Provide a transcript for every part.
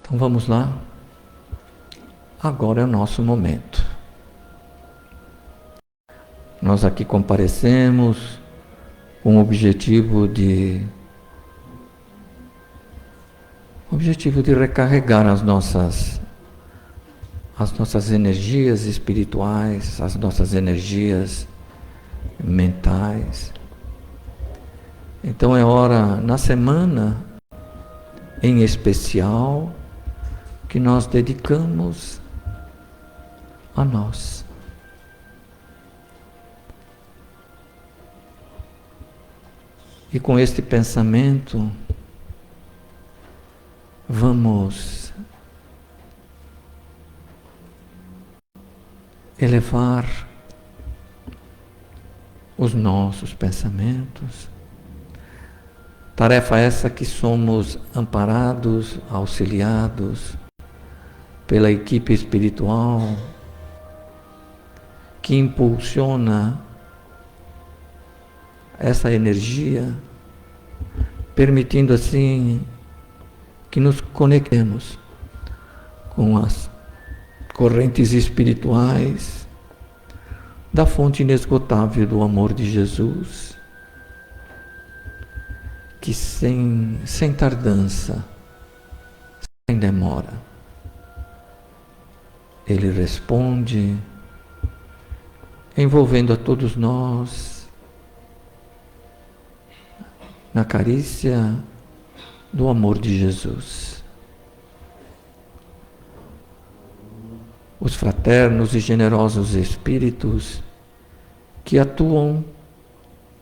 Então vamos lá. Agora é o nosso momento. Nós aqui comparecemos com o objetivo de recarregar as nossas energias espirituais, as nossas energias mentais. Então é hora, na semana em especial, que nós dedicamos a nós. E com este pensamento, vamos elevar os nossos pensamentos. Tarefa essa que somos amparados, auxiliados pela equipe espiritual que impulsiona essa energia, permitindo assim que nos conectemos com as correntes espirituais da fonte inesgotável do amor de Jesus, que sem tardança, sem demora, Ele responde, envolvendo a todos nós na carícia do amor de Jesus. Os fraternos e generosos espíritos que atuam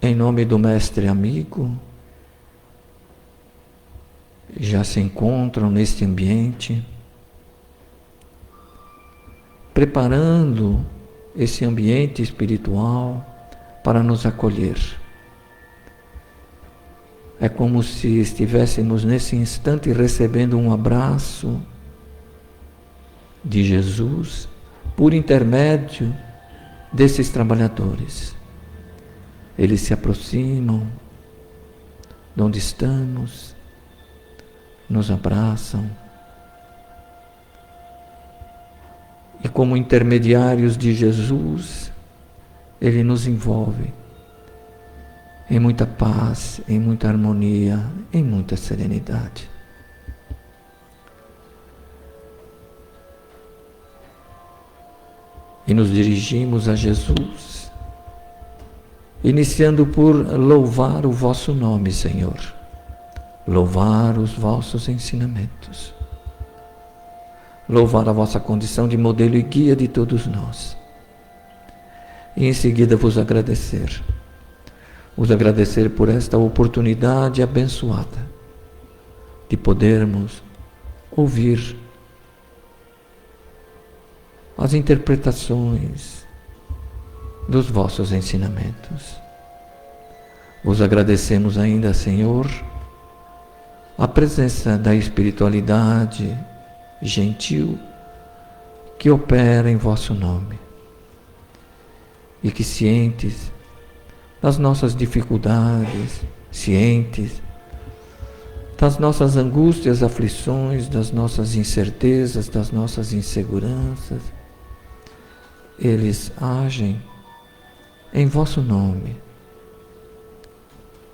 em nome do Mestre Amigo já se encontram neste ambiente, preparando esse ambiente espiritual para nos acolher. É como se estivéssemos nesse instante recebendo um abraço de Jesus por intermédio desses trabalhadores. Eles se aproximam de onde estamos, nos abraçam e, como intermediários de Jesus, Ele nos envolve em muita paz, em muita harmonia, em muita serenidade. E nos dirigimos a Jesus, iniciando por louvar o vosso nome, Senhor, louvar os vossos ensinamentos, louvar a vossa condição de modelo e guia de todos nós. E em seguida vos agradecer por esta oportunidade abençoada de podermos ouvir as interpretações dos vossos ensinamentos. Vos agradecemos ainda, Senhor, a presença da espiritualidade gentil que opera em vosso nome e que, cientes das nossas dificuldades, cientes das nossas angústias, aflições, das nossas incertezas, das nossas inseguranças, eles agem em vosso nome,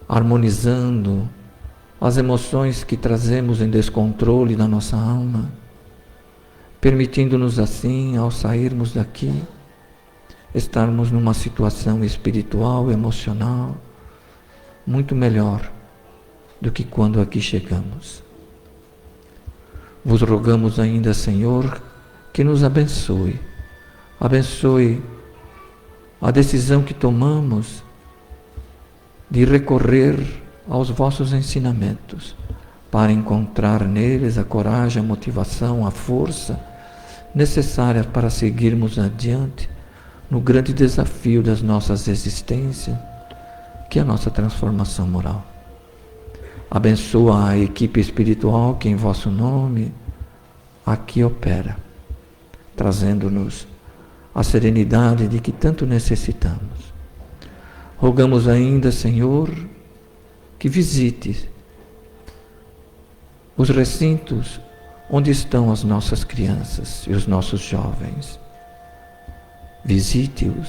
harmonizando as emoções que trazemos em descontrole na nossa alma, permitindo-nos assim, ao sairmos daqui, estarmos numa situação espiritual, emocional, muito melhor do que quando aqui chegamos. Vos rogamos ainda, Senhor, que nos abençoe a decisão que tomamos de recorrer aos vossos ensinamentos, para encontrar neles a coragem, a motivação, a força necessária para seguirmos adiante no grande desafio das nossas existências, que é a nossa transformação moral. Abençoa a equipe espiritual que em vosso nome aqui opera, trazendo-nos a serenidade de que tanto necessitamos. Rogamos ainda, Senhor, que visites os recintos onde estão as nossas crianças e os nossos jovens. Visite-os.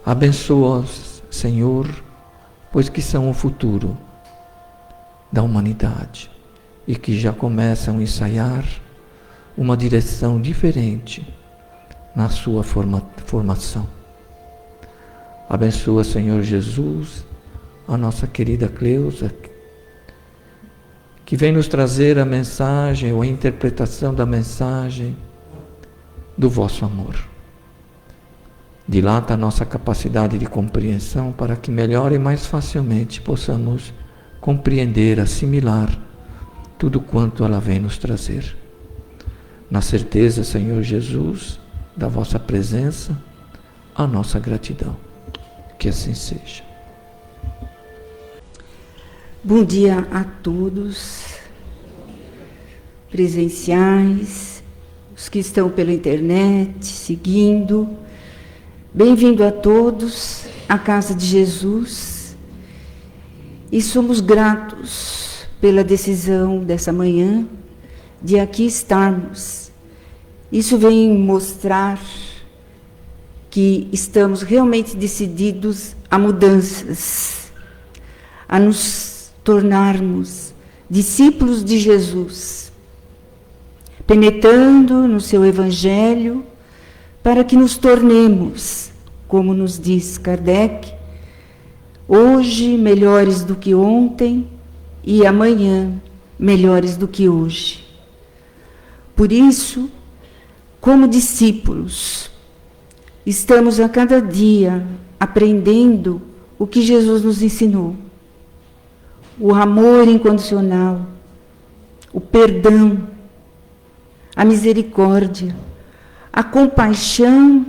Abençoa-os, Senhor, pois que são o futuro da humanidade e que já começam a ensaiar uma direção diferente na sua formação. Abençoa, Senhor Jesus, a nossa querida Cleusa, que vem nos trazer a mensagem ou a interpretação da mensagem do vosso amor. Dilata a nossa capacidade de compreensão para que melhor e mais facilmente possamos compreender, assimilar tudo quanto ela vem nos trazer. Na certeza, Senhor Jesus, da vossa presença, a nossa gratidão. Que assim seja. Bom dia a todos, presenciais, os que estão pela internet, seguindo. Bem-vindo a todos à casa de Jesus. E somos gratos pela decisão dessa manhã de aqui estarmos. Isso vem mostrar que estamos realmente decididos a mudanças, a nos tornarmos discípulos de Jesus, penetrando no seu Evangelho, para que nos tornemos, como nos diz Kardec, hoje melhores do que ontem e amanhã melhores do que hoje. Por isso, como discípulos, estamos a cada dia aprendendo o que Jesus nos ensinou. O amor incondicional, o perdão, a misericórdia, a compaixão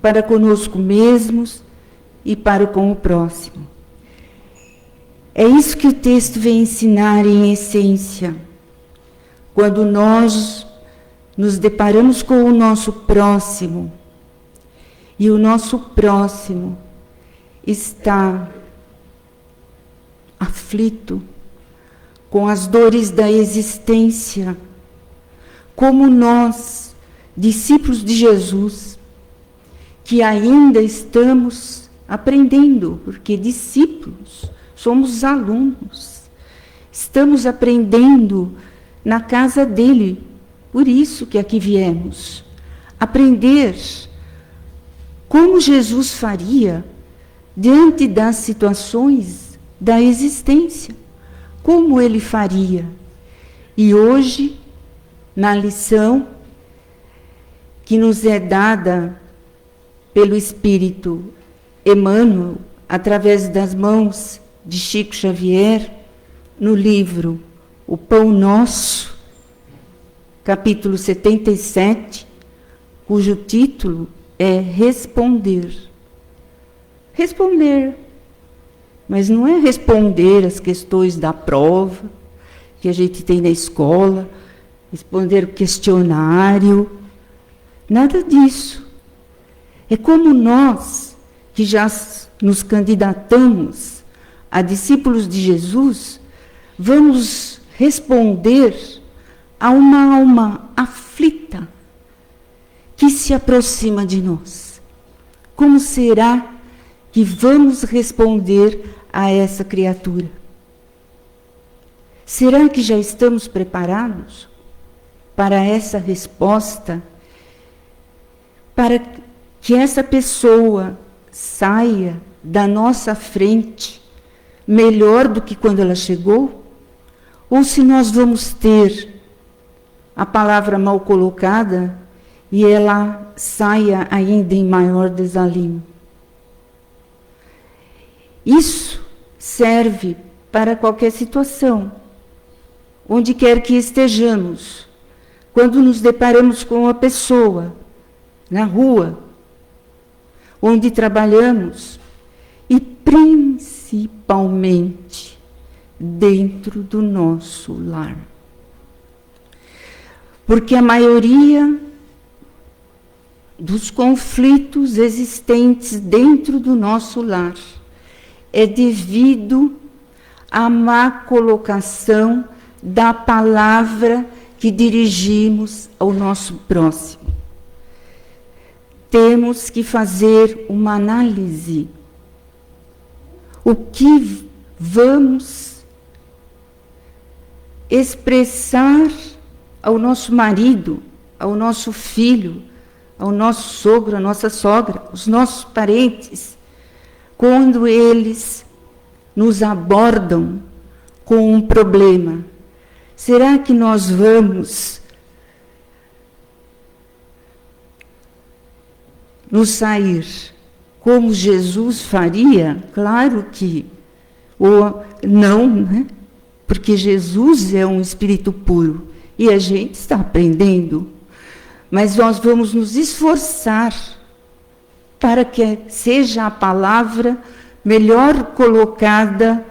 para conosco mesmos e para com o próximo. É isso que o texto vem ensinar em essência. Quando nós nos deparamos com o nosso próximo, e o nosso próximo está aflito com as dores da existência, como nós, discípulos de Jesus, que ainda estamos aprendendo, porque discípulos, somos alunos, estamos aprendendo na casa dele, por isso que aqui viemos, aprender como Jesus faria diante das situações da existência, como ele faria. E hoje, na lição que nos é dada pelo Espírito Emmanuel, através das mãos de Chico Xavier, no livro O Pão Nosso, capítulo 77, cujo título é responder. Responder. Mas não é responder as questões da prova que a gente tem na escola, responder o questionário, nada disso. É como nós, que já nos candidatamos a discípulos de Jesus, vamos responder a uma alma aflita que se aproxima de nós. Como será que vamos responder a essa criatura? Será que já estamos preparados para essa resposta? Para que essa pessoa saia da nossa frente melhor do que quando ela chegou? Ou se nós vamos ter a palavra mal colocada e ela saia ainda em maior desalimo? Isso serve para qualquer situação, onde quer que estejamos. Quando nos deparamos com uma pessoa na rua, onde trabalhamos, e principalmente dentro do nosso lar. Porque a maioria dos conflitos existentes dentro do nosso lar é devido à má colocação da palavra que dirigimos ao nosso próximo. Temos que fazer uma análise. O que vamos expressar ao nosso marido, ao nosso filho, ao nosso sogro, à nossa sogra, aos nossos parentes, quando eles nos abordam com um problema? Será que nós vamos nos sair como Jesus faria? Claro que ou não, né? Porque Jesus é um espírito puro e a gente está aprendendo. Mas nós vamos nos esforçar para que seja a palavra melhor colocada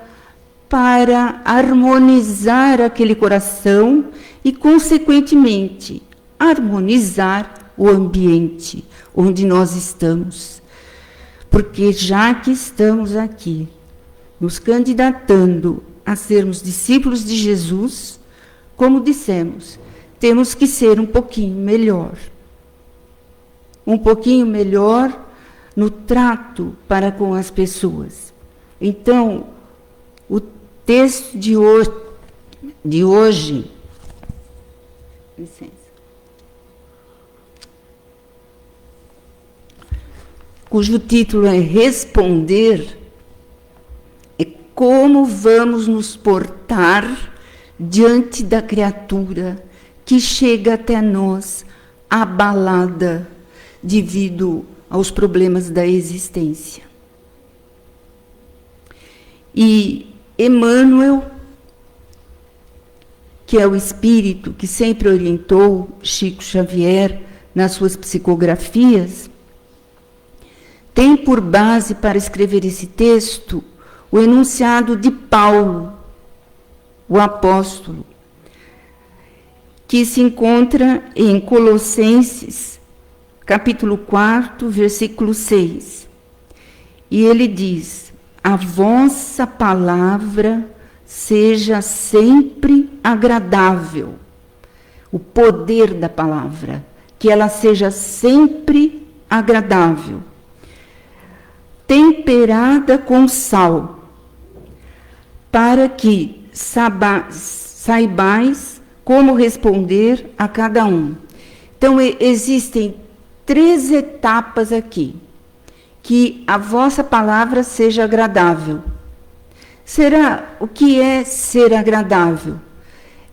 para harmonizar aquele coração e, consequentemente, harmonizar o ambiente onde nós estamos. Porque já que estamos aqui, nos candidatando a sermos discípulos de Jesus, como dissemos, temos que ser um pouquinho melhor. Um pouquinho melhor no trato para com as pessoas. Então, o texto de hoje, licença, cujo título é Responder, é como vamos nos portar diante da criatura que chega até nós abalada devido aos problemas da existência. E Emmanuel, que é o espírito que sempre orientou Chico Xavier nas suas psicografias, tem por base para escrever esse texto o enunciado de Paulo, o apóstolo, que se encontra em Colossenses, capítulo 4, versículo 6. E ele diz: a vossa palavra seja sempre agradável. O poder da palavra, que ela seja sempre agradável, temperada com sal, para que saibais como responder a cada um. Então, existem 3 etapas aqui. Que a vossa palavra seja agradável. Será, o que é ser agradável?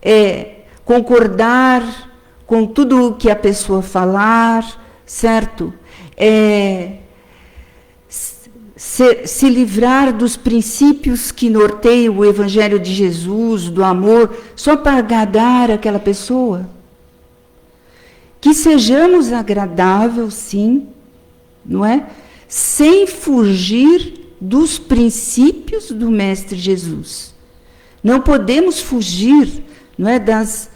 É concordar com tudo o que a pessoa falar, certo? É se livrar dos princípios que norteiam o Evangelho de Jesus, do amor, só para agradar aquela pessoa? Que sejamos agradáveis, sim, não é? Sem fugir dos princípios do Mestre Jesus. Não podemos fugir, não é, das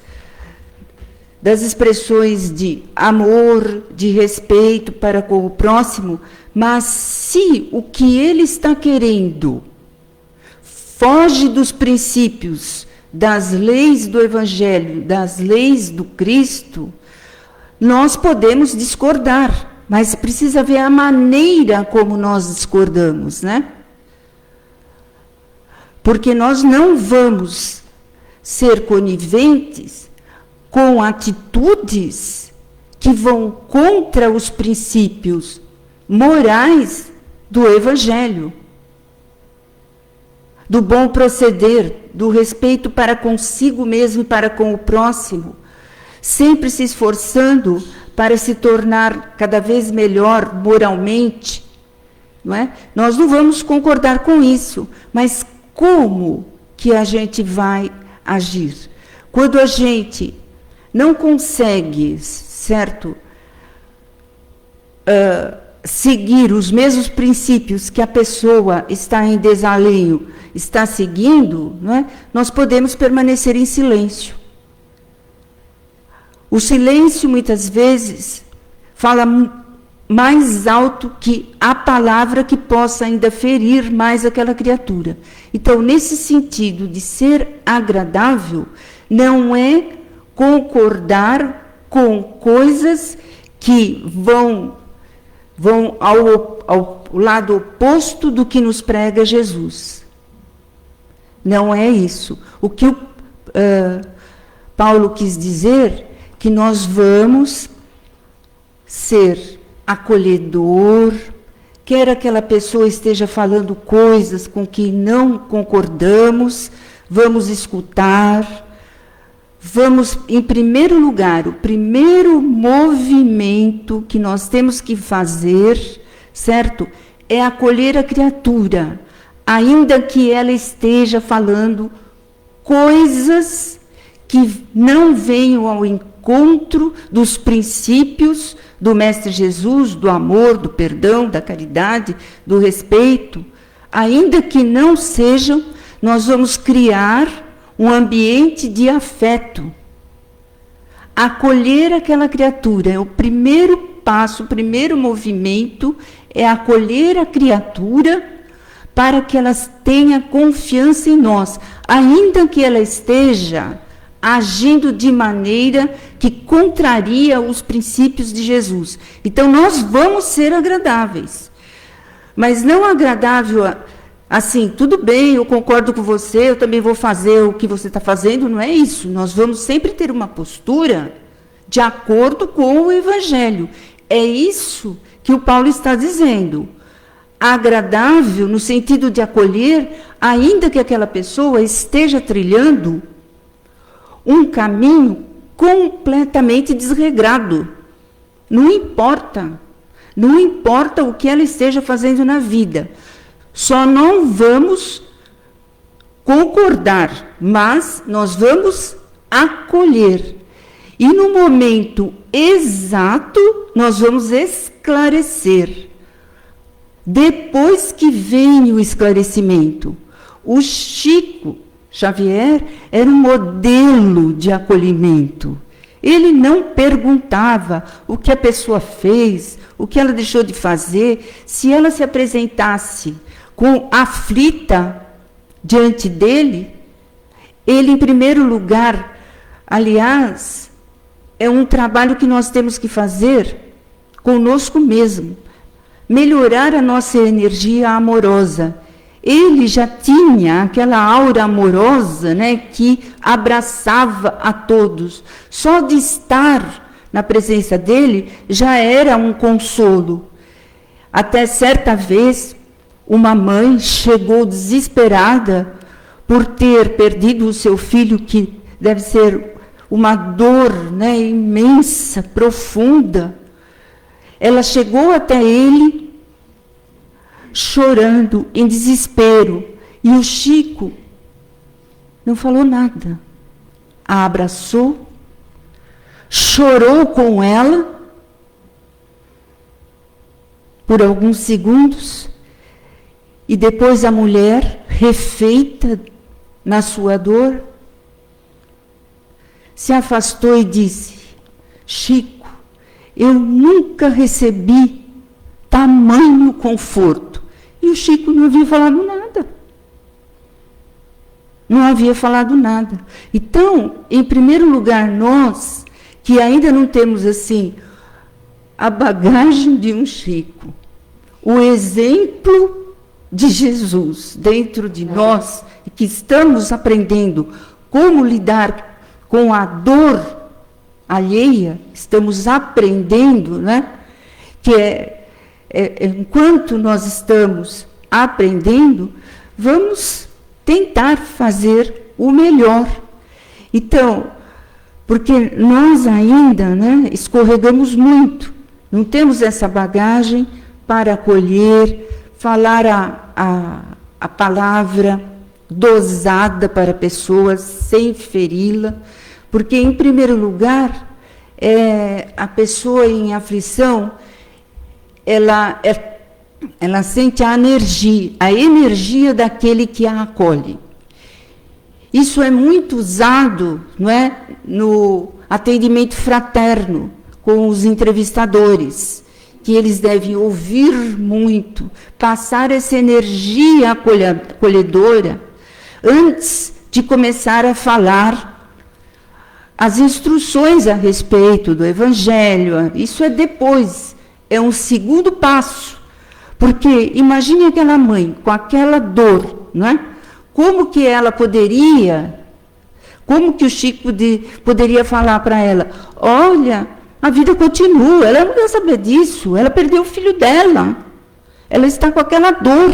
expressões de amor, de respeito para com o próximo, mas se o que ele está querendo foge dos princípios, das leis do Evangelho, das leis do Cristo, nós podemos discordar, mas precisa ver a maneira como nós discordamos, né? Porque nós não vamos ser coniventes com atitudes que vão contra os princípios morais do Evangelho, do bom proceder, do respeito para consigo mesmo e para com o próximo, sempre se esforçando para se tornar cada vez melhor moralmente, não é? Nós não vamos concordar com isso, mas como que a gente vai agir? Quando a gente não consegue, certo, seguir os mesmos princípios que a pessoa está em desalinho, está seguindo, não é? Nós podemos permanecer em silêncio. O silêncio, muitas vezes, fala mais alto que a palavra que possa ainda ferir mais aquela criatura. Então, nesse sentido de ser agradável, não é concordar com coisas que vão ao lado oposto do que nos prega Jesus. Não é isso. O que Paulo quis dizer, que nós vamos ser acolhedor, quer aquela pessoa esteja falando coisas com que não concordamos, vamos escutar. Vamos, em primeiro lugar, o primeiro movimento que nós temos que fazer, certo? É acolher a criatura, ainda que ela esteja falando coisas que não venham ao encontro dos princípios do Mestre Jesus, do amor, do perdão, da caridade, do respeito. Ainda que não sejam, nós vamos criar um ambiente de afeto. Acolher aquela criatura é o primeiro passo, o primeiro movimento, é acolher a criatura para que ela tenha confiança em nós, ainda que ela esteja agindo de maneira que contraria os princípios de Jesus. Então, nós vamos ser agradáveis, mas não agradável assim, tudo bem, eu concordo com você, eu também vou fazer o que você está fazendo, não é isso. Nós vamos sempre ter uma postura de acordo com o Evangelho. É isso que o Paulo está dizendo. Agradável no sentido de acolher, ainda que aquela pessoa esteja trilhando um caminho completamente desregrado. Não importa o que ela esteja fazendo na vida. Só não vamos concordar, mas nós vamos acolher. E no momento exato, nós vamos esclarecer. Depois que vem o esclarecimento, o Chico Xavier era um modelo de acolhimento. Ele não perguntava o que a pessoa fez, o que ela deixou de fazer. Se ela se apresentasse com aflita diante dele, ele, em primeiro lugar, aliás, é um trabalho que nós temos que fazer conosco mesmo, melhorar a nossa energia amorosa. Ele já tinha aquela aura amorosa, né, que abraçava a todos. Só de estar na presença dele já era um consolo. Até certa vez, uma mãe chegou desesperada por ter perdido o seu filho, que deve ser uma dor, né, imensa, profunda. Ela chegou até ele chorando, em desespero, e o Chico não falou nada. A abraçou, chorou com ela por alguns segundos, e depois a mulher, refeita na sua dor, se afastou e disse: Chico, eu nunca recebi tamanho conforto. E o Chico não havia falado nada. Não havia falado nada. Então, em primeiro lugar, nós, que ainda não temos assim a bagagem de um Chico, o exemplo de Jesus dentro de nós, que estamos aprendendo como lidar com a dor alheia, estamos aprendendo, né? Que enquanto nós estamos aprendendo, vamos tentar fazer o melhor. Então, porque nós ainda, né, escorregamos muito, não temos essa bagagem para acolher, falar a palavra dosada para a pessoa, sem feri-la, porque, em primeiro lugar, a pessoa em aflição, ela sente a energia daquele que a acolhe. Isso é muito usado, não é, no atendimento fraterno com os entrevistadores, que eles devem ouvir muito, passar essa energia acolhedora antes de começar a falar as instruções a respeito do Evangelho, isso é depois, é um segundo passo. Porque imagine aquela mãe com aquela dor, não é? Como que ela poderia, como que o Chico poderia falar para ela, olha, a vida continua, ela não quer saber disso, ela perdeu o filho dela, ela está com aquela dor.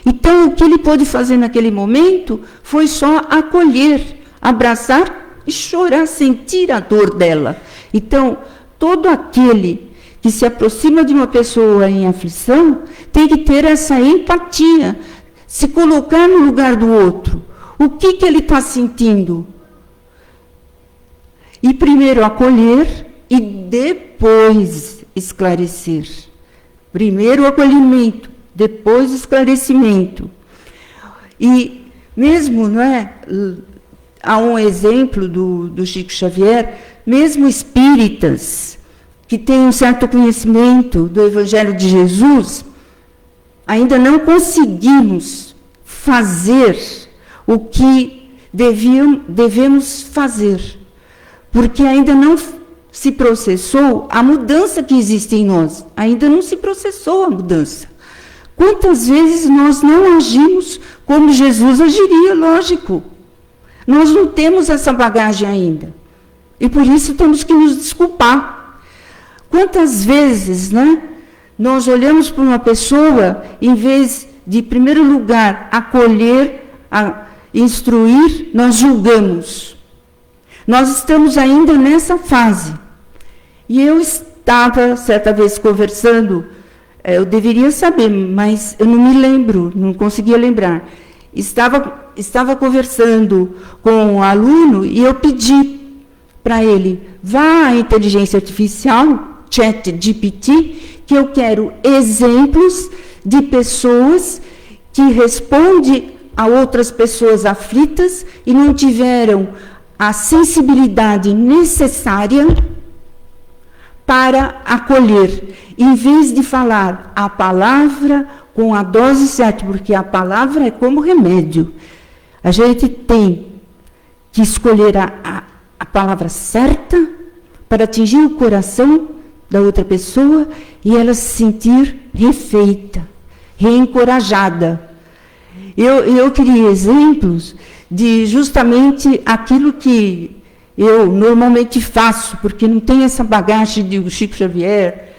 Então, o que ele pôde fazer naquele momento foi só acolher, abraçar e chorar, sentir a dor dela. Então, todo aquele que se aproxima de uma pessoa em aflição tem que ter essa empatia, se colocar no lugar do outro. O que ele está sentindo? E primeiro acolher e depois esclarecer. Primeiro o acolhimento, depois o esclarecimento. E mesmo, não é? Há um exemplo do Chico Xavier, mesmo espíritas que têm um certo conhecimento do Evangelho de Jesus, ainda não conseguimos fazer o que devemos fazer, porque ainda não se processou a mudança que existe em nós, ainda não se processou a mudança. Quantas vezes nós não agimos como Jesus agiria, lógico. Nós não temos essa bagagem ainda, e por isso temos que nos desculpar. Quantas vezes, né, nós olhamos para uma pessoa, em vez de, em primeiro lugar, acolher, instruir, nós julgamos. Nós estamos ainda nessa fase. E eu estava, certa vez, conversando, eu deveria saber, mas eu não me lembro, não conseguia lembrar. Estava conversando com um aluno e eu pedi para ele, vá à inteligência artificial, ChatGPT, que eu quero exemplos de pessoas que respondem a outras pessoas aflitas e não tiveram a sensibilidade necessária para acolher, em vez de falar a palavra com a dose certa, porque a palavra é como remédio. A gente tem que escolher a palavra certa para atingir o coração da outra pessoa e ela se sentir refeita, reencorajada. Eu queria exemplos de justamente aquilo que eu normalmente faço, porque não tem essa bagagem de Chico Xavier,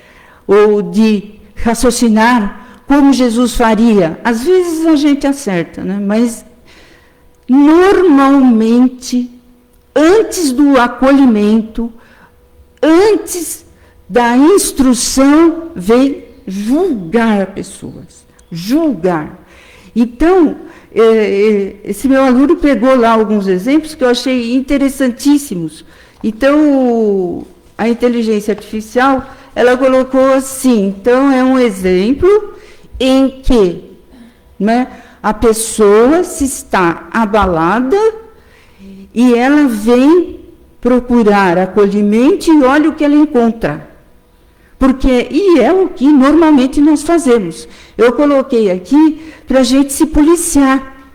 ou de raciocinar como Jesus faria. Às vezes a gente acerta, né? Mas normalmente, antes do acolhimento, antes da instrução, vem julgar pessoas. Julgar. Então, esse meu aluno pegou lá alguns exemplos que eu achei interessantíssimos. Então, a inteligência artificial, ela colocou assim, então é um exemplo em que, né, a pessoa se está abalada e ela vem procurar acolhimento e olha o que ela encontra. E é o que normalmente nós fazemos. Eu coloquei aqui para a gente se policiar.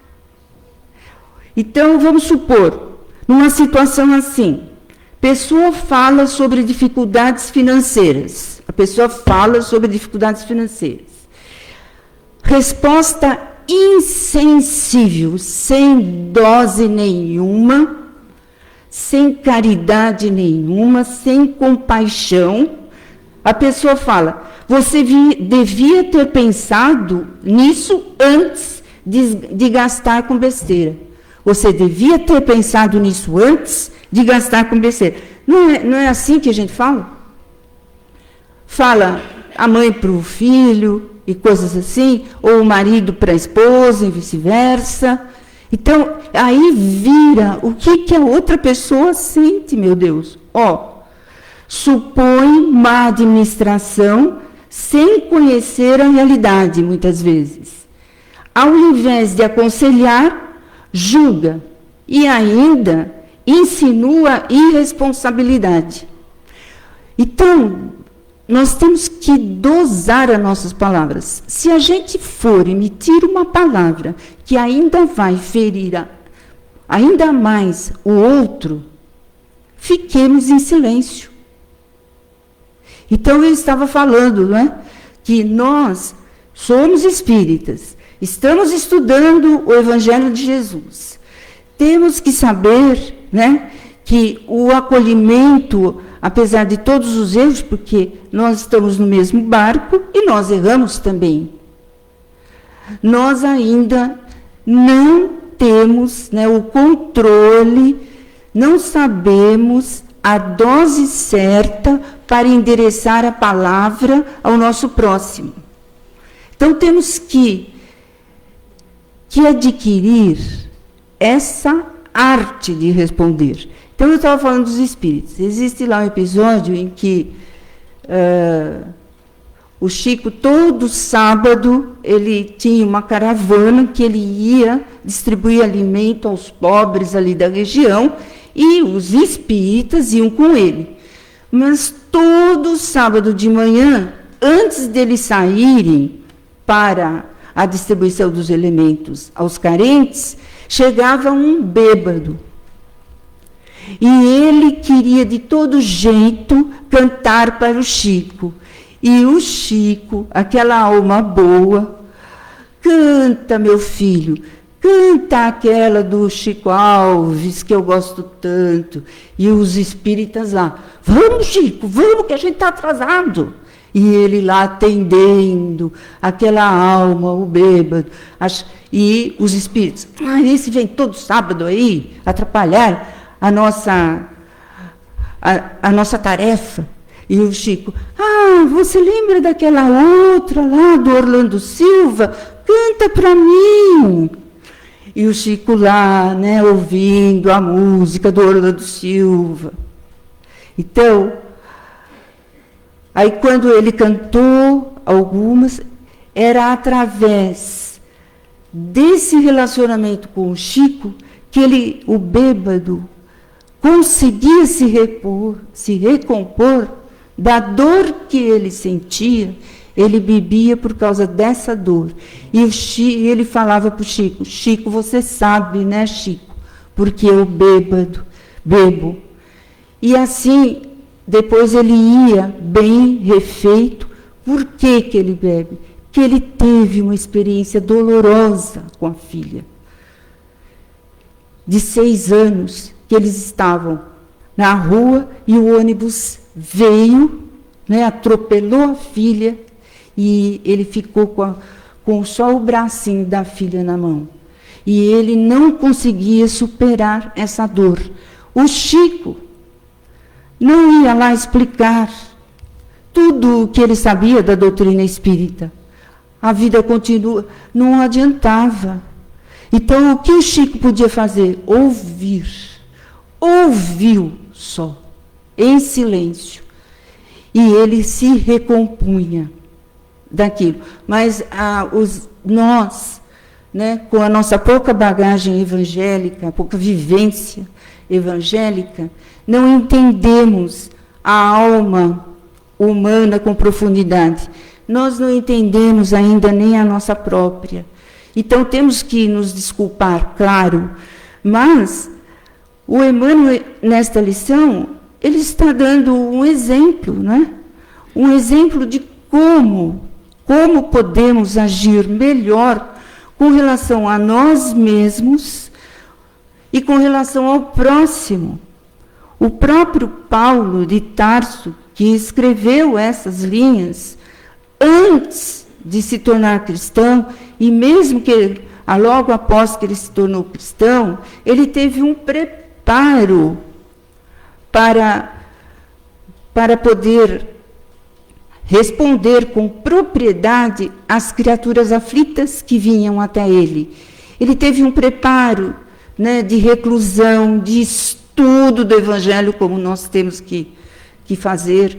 Então, vamos supor, numa situação assim, pessoa fala sobre dificuldades financeiras. A pessoa fala sobre dificuldades financeiras. Resposta insensível, sem dose nenhuma, sem caridade nenhuma, sem compaixão. A pessoa fala, você devia ter pensado nisso antes de gastar com besteira. Você devia ter pensado nisso antes de gastar com besteira. Não é assim que a gente fala? Fala a mãe para o filho e coisas assim, ou o marido para a esposa e vice-versa. Então, aí vira o que a outra pessoa sente, meu Deus. Supõe má administração sem conhecer a realidade, muitas vezes. Ao invés de aconselhar, julga e ainda insinua irresponsabilidade. Então, nós temos que dosar as nossas palavras. Se a gente for emitir uma palavra que ainda vai ferir ainda mais o outro, fiquemos em silêncio. Então, ele estava falando, não é? Que nós somos espíritas, estamos estudando o Evangelho de Jesus. Temos que saber, né, que o acolhimento, apesar de todos os erros, porque nós estamos no mesmo barco e nós erramos também, nós ainda não temos, né, o controle, não sabemos a dose certa para endereçar a palavra ao nosso próximo. Então, temos que adquirir essa arte de responder. Então, eu estava falando dos espíritos. Existe lá um episódio em que o Chico, todo sábado, ele tinha uma caravana que ele ia distribuir alimento aos pobres ali da região, e os espíritas iam com ele. Mas todo sábado de manhã, antes deles saírem para a distribuição dos elementos aos carentes, chegava um bêbado. E ele queria de todo jeito cantar para o Chico. E o Chico, aquela alma boa, canta, meu filho, canta aquela do Chico Alves, que eu gosto tanto. E os espíritas lá, vamos, Chico, vamos, que a gente está atrasado. E ele lá atendendo aquela alma, o bêbado. E os espíritos, esse vem todo sábado aí atrapalhar a nossa tarefa. E o Chico, você lembra daquela outra lá do Orlando Silva? Canta para mim. E o Chico lá, né, ouvindo a música do Orlando Silva. Então, aí quando ele cantou algumas, era através desse relacionamento com o Chico que o bêbado, conseguia se recompor da dor que ele sentia. Ele bebia por causa dessa dor. E ele falava para o Chico, Chico, você sabe, né, Chico? Porque eu bebo. E assim, depois ele ia bem refeito. Por que que ele bebe? Porque ele teve uma experiência dolorosa com a filha. De 6 anos, que eles estavam na rua e o ônibus veio, né, atropelou a filha, e ele ficou com só o bracinho da filha na mão. E ele não conseguia superar essa dor. O Chico não ia lá explicar tudo o que ele sabia da doutrina espírita. A vida continua, não adiantava. Então, o que o Chico podia fazer? Ouvir. Ouviu só, em silêncio. E ele se recompunha daquilo. Mas nós, né, com a nossa pouca bagagem evangélica, pouca vivência evangélica, não entendemos a alma humana com profundidade. Nós não entendemos ainda nem a nossa própria. Então, temos que nos desculpar, claro, mas o Emmanuel, nesta lição, ele está dando um exemplo, né? Um exemplo de como podemos agir melhor com relação a nós mesmos e com relação ao próximo. O próprio Paulo de Tarso, que escreveu essas linhas antes de se tornar cristão, e mesmo que logo após que ele se tornou cristão, ele teve um preparo para poder responder com propriedade às criaturas aflitas que vinham até ele. Ele teve um preparo, né, de reclusão, de estudo do Evangelho, como nós temos que fazer,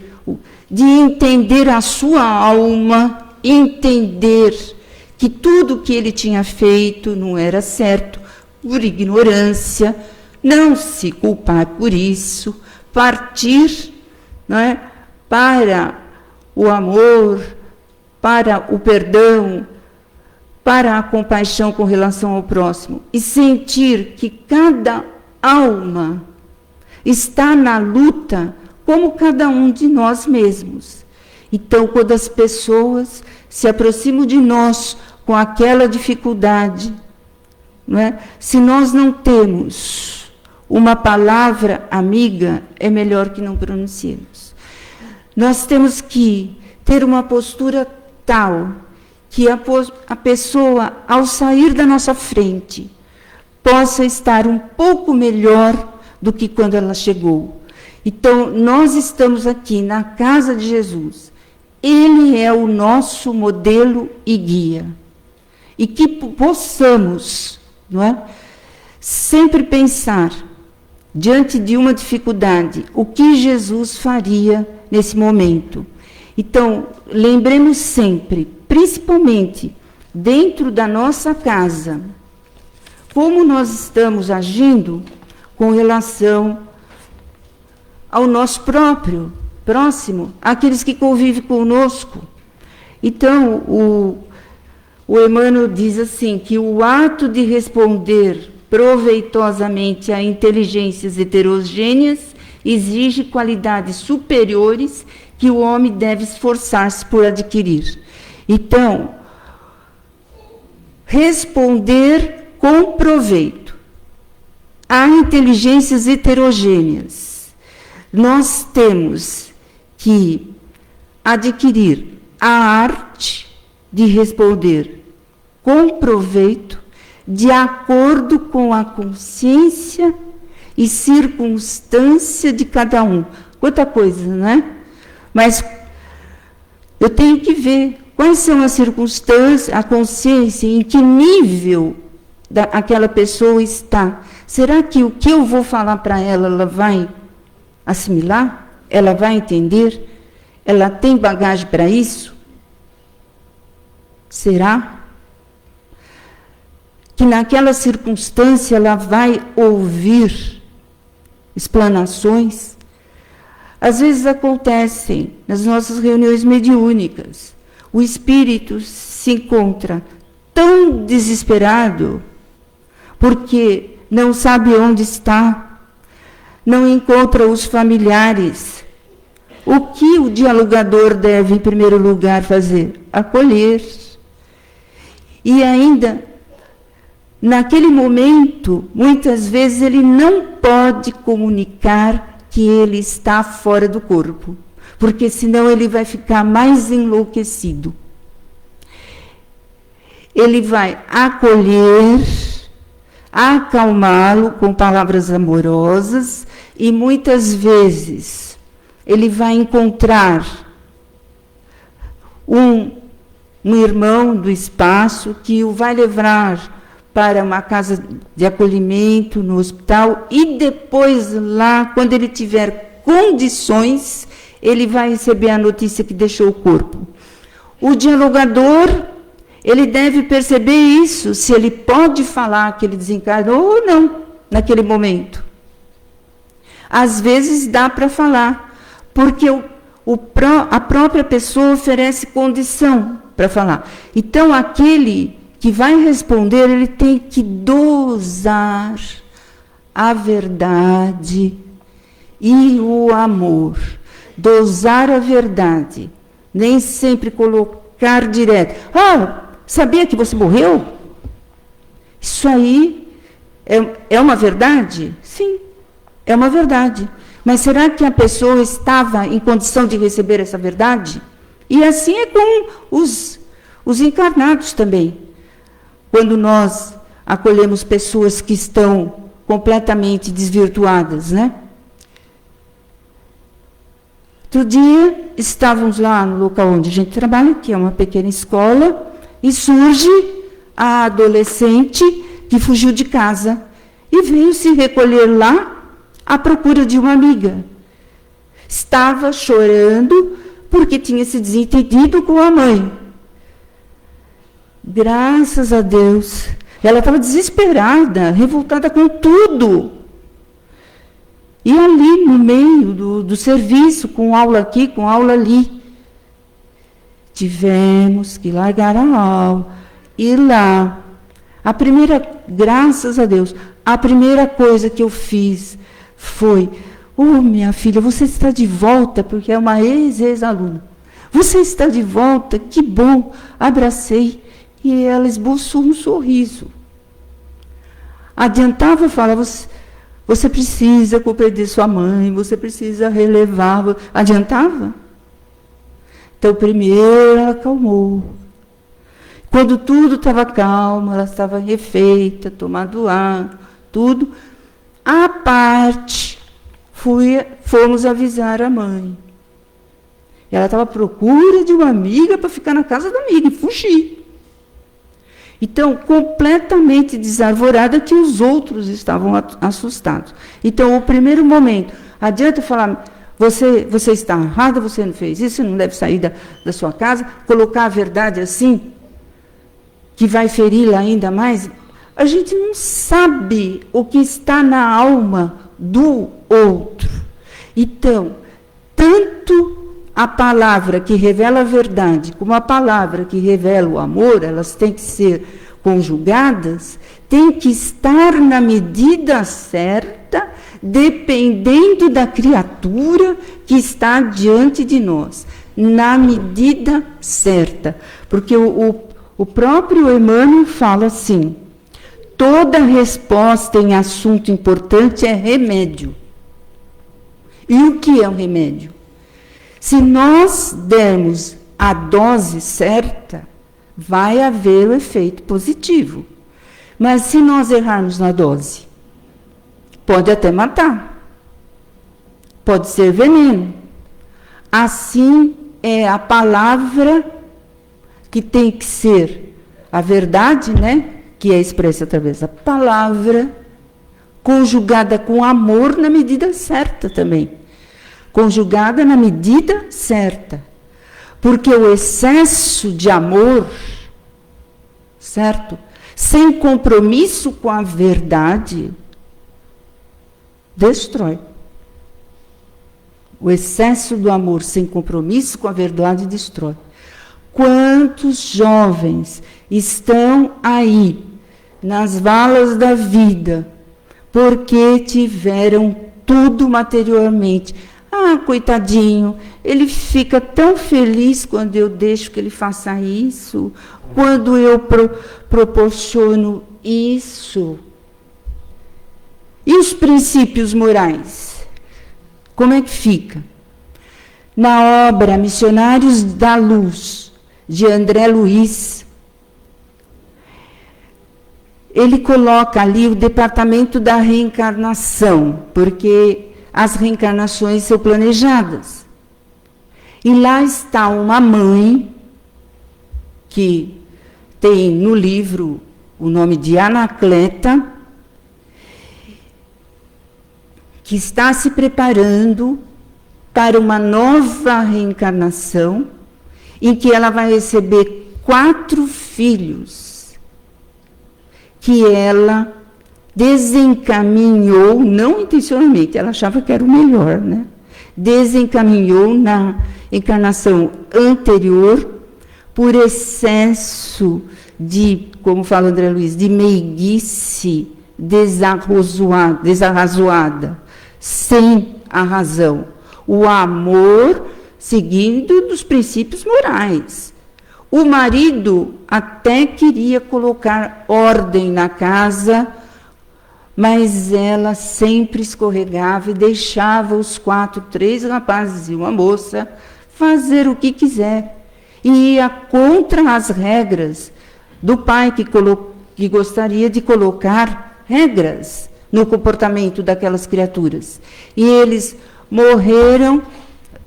de entender a sua alma, entender que tudo que ele tinha feito não era certo, por ignorância, não se culpar por isso, partir, não é, para o amor, para o perdão, para a compaixão com relação ao próximo, e sentir que cada alma está na luta como cada um de nós mesmos. Então, quando as pessoas se aproximam de nós com aquela dificuldade, não é? Se nós não temos uma palavra amiga, é melhor que não pronunciemos. Nós temos que ter uma postura tal que a pessoa, ao sair da nossa frente, possa estar um pouco melhor do que quando ela chegou. Então, nós estamos aqui na casa de Jesus. Ele é o nosso modelo e guia. E que possamos, não é, sempre pensar, diante de uma dificuldade, o que Jesus faria nesse momento. Então, lembremos sempre, principalmente dentro da nossa casa, como nós estamos agindo com relação ao nosso próximo, aqueles que convivem conosco. Então, o Emmanuel diz assim, que o ato de responder proveitosamente a inteligências heterogêneas exige qualidades superiores que o homem deve esforçar-se por adquirir. Então, responder com proveito a inteligências heterogêneas. Nós temos que adquirir a arte de responder com proveito, de acordo com a consciência e circunstância de cada um. Outra coisa, não é? Mas eu tenho que ver quais são as circunstâncias, a consciência, em que nível aquela pessoa está. Será que o que eu vou falar para ela vai assimilar? Ela vai entender? Ela tem bagagem para isso? Será que naquela circunstância ela vai ouvir explanações? Às vezes acontecem nas nossas reuniões mediúnicas. O espírito se encontra tão desesperado porque não sabe onde está, não encontra os familiares. O que o dialogador deve, em primeiro lugar, fazer? Acolher. E ainda, naquele momento, muitas vezes ele não pode comunicar que ele está fora do corpo, porque senão ele vai ficar mais enlouquecido. Ele vai acolher, acalmá-lo com palavras amorosas e muitas vezes ele vai encontrar um irmão do espaço que o vai levar para uma casa de acolhimento no hospital e depois lá, quando ele tiver condições, ele vai receber a notícia que deixou o corpo. O dialogador, ele deve perceber isso, se ele pode falar que ele desencarnou ou não, naquele momento. Às vezes dá para falar, porque a própria pessoa oferece condição para falar. Então, aquele que vai responder, ele tem que dosar a verdade e o amor. Dosar a verdade. Nem sempre colocar direto. Sabia que você morreu? Isso aí é uma verdade? Sim, é uma verdade. Mas será que a pessoa estava em condição de receber essa verdade? E assim é com os encarnados também. Quando nós acolhemos pessoas que estão completamente desvirtuadas, né? Outro dia, estávamos lá no local onde a gente trabalha, que é uma pequena escola, e surge a adolescente que fugiu de casa e veio se recolher lá à procura de uma amiga. Estava chorando porque tinha se desentendido com a mãe. Graças a Deus, ela estava desesperada, revoltada com tudo. E ali, no meio do serviço, com aula aqui, com aula ali, tivemos que largar a aula, ir lá. Graças a Deus, a primeira coisa que eu fiz foi Oh, minha filha, você está de volta, porque é uma ex-aluna. Você está de volta, que bom. Abracei e ela esboçou um sorriso. Adiantava falar, você precisa compreender sua mãe, você precisa relevar. Adiantava? Então, primeiro ela acalmou. Quando tudo estava calmo, ela estava refeita, tomando ar, tudo. À parte, fomos avisar a mãe. Ela estava à procura de uma amiga para ficar na casa da amiga e fugir. Então, completamente desarvorada, que os outros estavam assustados. Então, o primeiro momento, adianta falar, você está errada, você não fez isso, você não deve sair da sua casa, colocar a verdade assim, que vai feri-la ainda mais. A gente não sabe o que está na alma do outro. Então, tanto a palavra que revela a verdade, como a palavra que revela o amor, elas têm que ser conjugadas, têm que estar na medida certa, dependendo da criatura que está diante de nós, na medida certa. Porque o próprio Emmanuel fala assim, toda resposta em assunto importante é remédio. E o que é um remédio? Se nós dermos a dose certa, vai haver o efeito positivo. Mas se nós errarmos na dose, pode até matar. Pode ser veneno. Assim é a palavra que tem que ser a verdade, né? Que é expressa através da palavra, conjugada com amor na medida certa também. Conjugada na medida certa. Porque o excesso de amor, certo? Sem compromisso com a verdade, destrói. O excesso do amor sem compromisso com a verdade destrói. Quantos jovens estão aí, nas valas da vida, porque tiveram tudo materialmente. Ah, coitadinho, ele fica tão feliz quando eu deixo que ele faça isso, quando eu proporciono isso. E os princípios morais? Como é que fica? Na obra Missionários da Luz, de André Luiz, ele coloca ali o departamento da reencarnação, porque as reencarnações são planejadas. E lá está uma mãe, que tem no livro o nome de Anacleta, que está se preparando para uma nova reencarnação, em que ela vai receber 4 filhos, que ela desencaminhou, não intencionalmente, ela achava que era o melhor, né? Desencaminhou na encarnação anterior por excesso de, como fala André Luiz, de meiguice desarrazoada, sem a razão. O amor seguindo dos princípios morais. O marido até queria colocar ordem na casa, mas ela sempre escorregava e deixava os 3 rapazes e uma moça fazer o que quiser. E ia contra as regras do pai, que gostaria de colocar regras no comportamento daquelas criaturas. E eles morreram,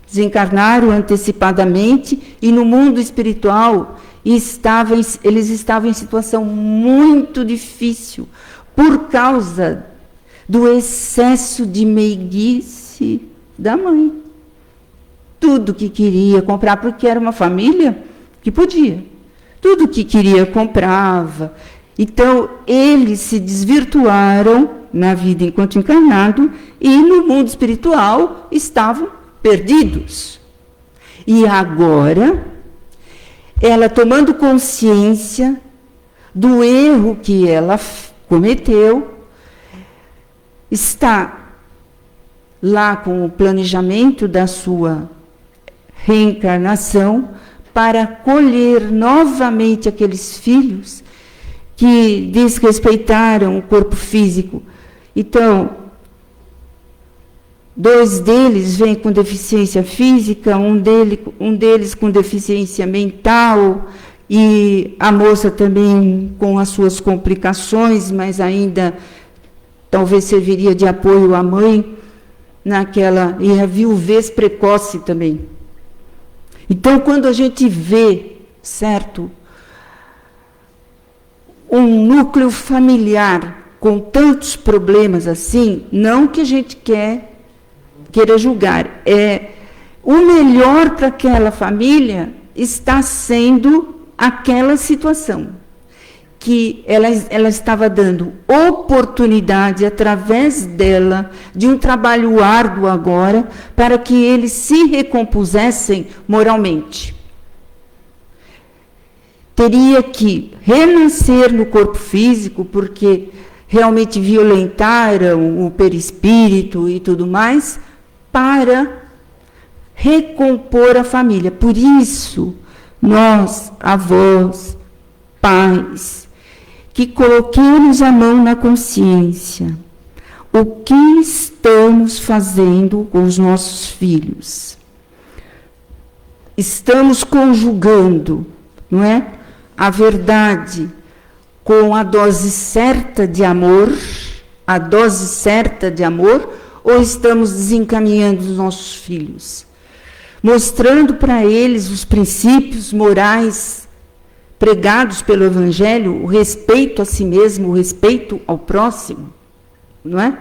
desencarnaram antecipadamente, e no mundo espiritual eles estavam em situação muito difícil, por causa do excesso de meiguice da mãe. Tudo que queria comprar, porque era uma família que podia. Tudo que queria comprava. Então, eles se desvirtuaram na vida enquanto encarnado e no mundo espiritual estavam perdidos. E agora, ela tomando consciência do erro que ela cometeu, está lá com o planejamento da sua reencarnação, para acolher novamente aqueles filhos que desrespeitaram o corpo físico. Então, 2 deles vêm com deficiência física, um deles com deficiência mental, e a moça também com as suas complicações, mas ainda talvez serviria de apoio à mãe, e a viuvez precoce também. Então, quando a gente vê, certo, um núcleo familiar com tantos problemas assim, não que a gente queira julgar, o melhor para aquela família está sendo aquela situação, que ela estava dando oportunidade, através dela, de um trabalho árduo agora, para que eles se recompusessem moralmente. Teria que renascer no corpo físico, porque realmente violentaram o perispírito e tudo mais, para recompor a família. Por isso, nós, avós, pais, que coloquemos a mão na consciência, o que estamos fazendo com os nossos filhos? Estamos conjugando, não é, a verdade com a dose certa de amor, ou estamos desencaminhando os nossos filhos, mostrando para eles os princípios morais pregados pelo Evangelho, o respeito a si mesmo, o respeito ao próximo, não é?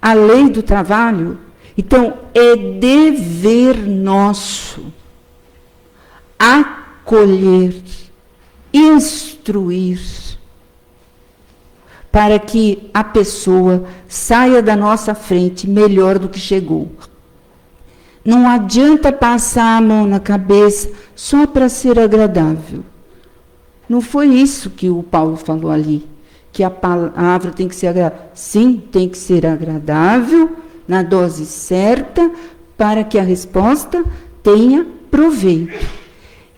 A lei do trabalho. Então, é dever nosso acolher, instruir, para que a pessoa saia da nossa frente melhor do que chegou. Não adianta passar a mão na cabeça só para ser agradável. Não foi isso que o Paulo falou ali, que a palavra tem que ser agradável. Sim, tem que ser agradável, na dose certa, para que a resposta tenha proveito.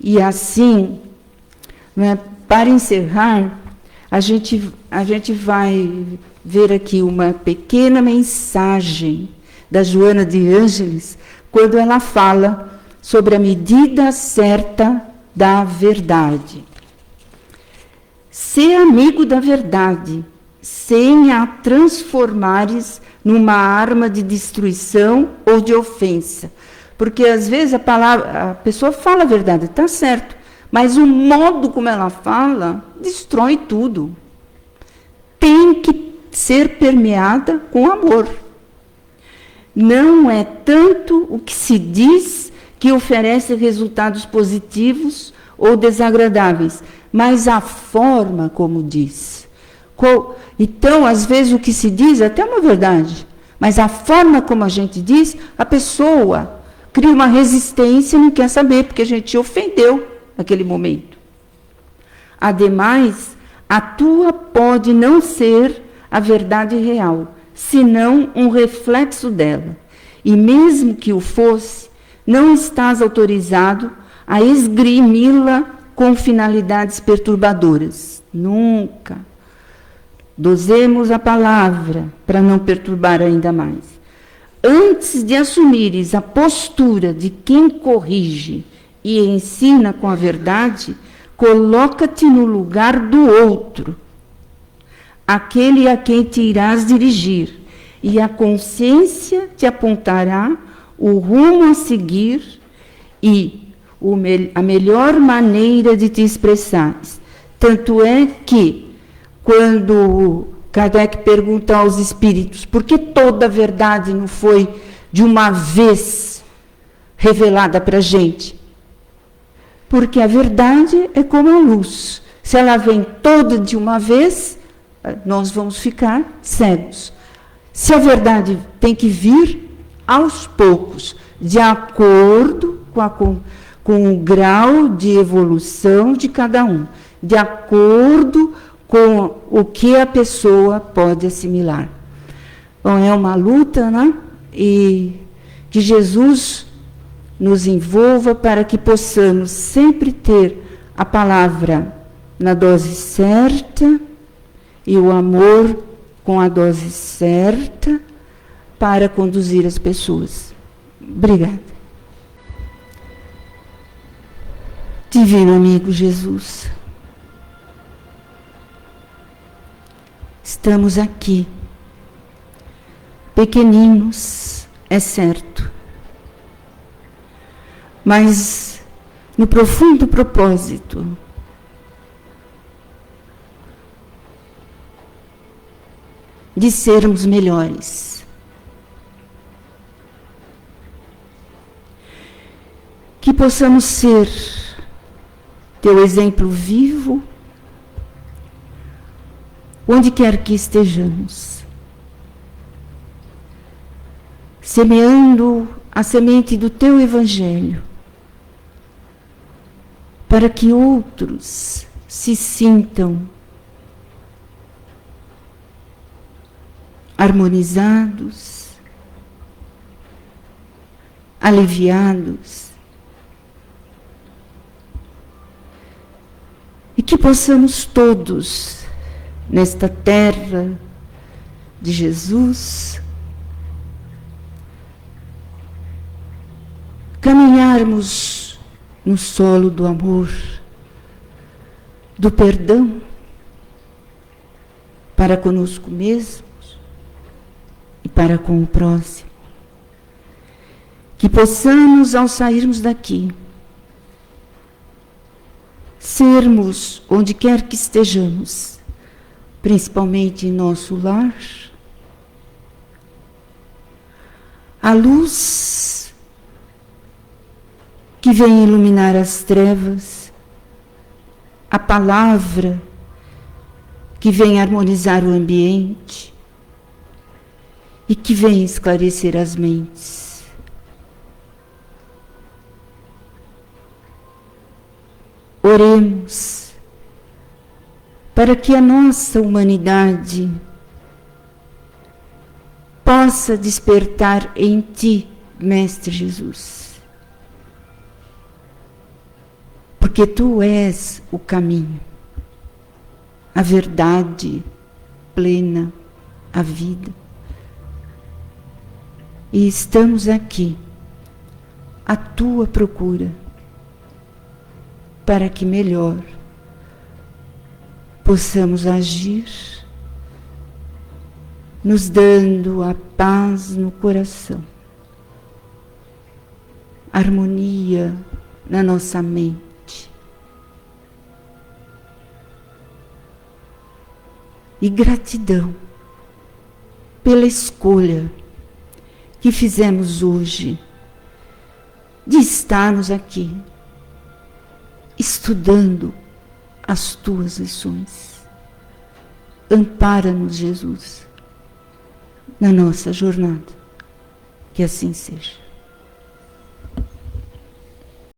E assim, né, para encerrar, a gente vai ver aqui uma pequena mensagem da Joana de Ângeles, quando ela fala sobre a medida certa da verdade. Ser amigo da verdade, sem a transformares numa arma de destruição ou de ofensa. Porque, às vezes, a pessoa fala a verdade, está certo, mas o modo como ela fala destrói tudo. Tem que ser permeada com amor. Não é tanto o que se diz que oferece resultados positivos ou desagradáveis, mas a forma como diz. Então, às vezes, o que se diz é até uma verdade, mas a forma como a gente diz, a pessoa cria uma resistência e não quer saber, porque a gente ofendeu naquele momento. Ademais, a tua pode não ser a verdade real, senão um reflexo dela. E mesmo que o fosse, não estás autorizado a esgrimi-la com finalidades perturbadoras. Nunca. Dosemos a palavra para não perturbar ainda mais. Antes de assumires a postura de quem corrige e ensina com a verdade, coloca-te no lugar do outro, aquele a quem te irás dirigir, e a consciência te apontará o rumo a seguir e a melhor maneira de te expressares. Tanto é que, quando Kardec pergunta aos espíritos por que toda a verdade não foi de uma vez revelada para a gente? Porque a verdade é como a luz. Se ela vem toda de uma vez, nós vamos ficar cegos. Se a verdade tem que vir aos poucos, de acordo com o grau de evolução de cada um, de acordo com o que a pessoa pode assimilar. Bom, é uma luta, né? e que Jesus nos envolva para que possamos sempre ter a palavra na dose certa e o amor com a dose certa para conduzir as pessoas. Obrigada. Divino amigo Jesus, estamos aqui, pequeninos, é certo, mas no profundo propósito de sermos melhores. Que possamos ser teu exemplo vivo, onde quer que estejamos, semeando a semente do teu Evangelho, para que outros se sintam harmonizados, aliviados, e que possamos todos, nesta terra de Jesus, caminharmos no solo do amor, do perdão, para conosco mesmos e para com o próximo. Que possamos, ao sairmos daqui, sermos, onde quer que estejamos, principalmente em nosso lar, a luz que vem iluminar as trevas, a palavra que vem harmonizar o ambiente e que vem esclarecer as mentes. Oremos para que a nossa humanidade possa despertar em Ti, Mestre Jesus. Porque Tu és o caminho, a verdade plena, a vida. E estamos aqui, à Tua procura, para que melhor possamos agir, nos dando a paz no coração, harmonia na nossa mente e gratidão pela escolha que fizemos hoje de estarmos aqui estudando as Tuas lições. Ampara-nos, Jesus, na nossa jornada. Que assim seja.